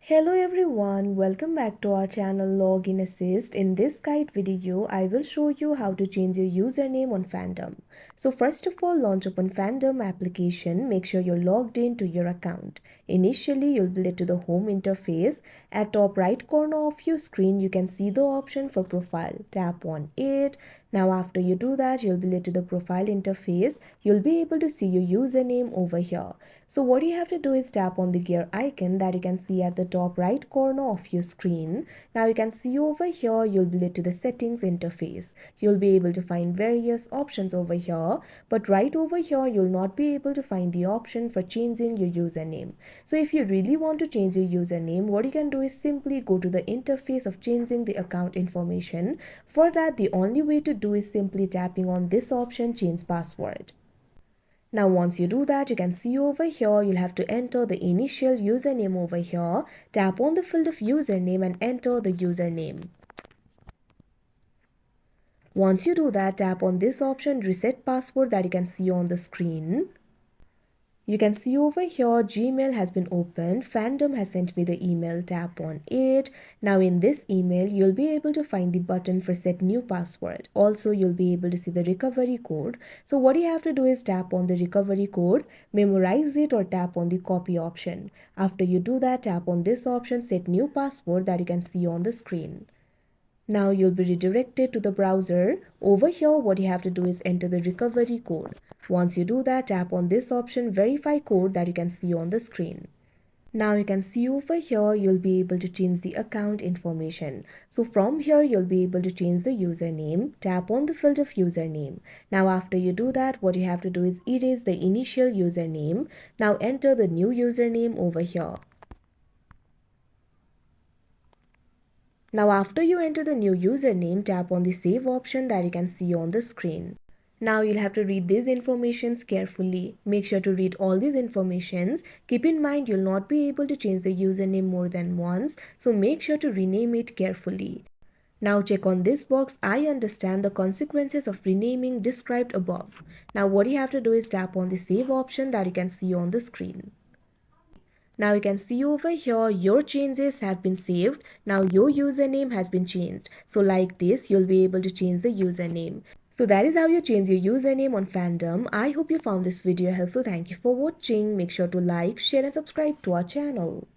Hello everyone, welcome back to our channel Login Assist. In this guide video, I will show you how to change your username on Fandom. So first of all, launch open Fandom application. Make sure you're logged in to your account. Initially, you'll be led to the home interface. At top right corner of your screen, you can see the option for profile. Tap on it. Now after you do that, you'll be led to the profile interface. You'll be able to see your username over here. So what you have to do is tap on the gear icon that you can see at the top right corner of your screen. Now you can see over here, you'll be led to the settings interface. You'll be able to find various options over here, but right over here, you'll not be able to find the option for changing your username. So if you really want to change your username, what you can do is simply go to the interface of changing the account information. For that, the only way to do is simply tapping on this option, change password. Now once you do that, you can see over here, you'll have to enter the initial username over here. Tap on the field of username and enter the username. Once you do that, tap on this option, reset password, that you can see on the screen. You can see over here, Gmail has been opened. Fandom has sent me the email. Tap on it. Now in this email, you'll be able to find the button for set new password. Also, you'll be able to see the recovery code. So what you have to do is tap on the recovery code, memorize it, or tap on the copy option. After you do that, tap on this option, set new password, that you can see on the screen. Now you'll be redirected to the browser. Over here, what you have to do is enter the recovery code. Once you do that, tap on this option, verify code, that you can see on the screen. Now you can see over here, you'll be able to change the account information. So from here, you'll be able to change the username. Tap on the field of username. Now after you do that, what you have to do is erase the initial username. Now enter the new username over here. Now after you enter the new username, tap on the save option, that you can see on the screen. Now you'll have to read these informations carefully. Make sure to read all these informations. Keep in mind you'll not be able to change the username more than once, so make sure to rename it carefully. Now check on this box, I understand the consequences of renaming described above. Now what you have to do is tap on the save option, that you can see on the screen. Now you can see over here, your changes have been saved. Now your username has been changed. So like this, you'll be able to change the username. So that is how you change your username on Fandom. I hope you found this video helpful. Thank you for watching. Make sure to like, share and subscribe to our channel.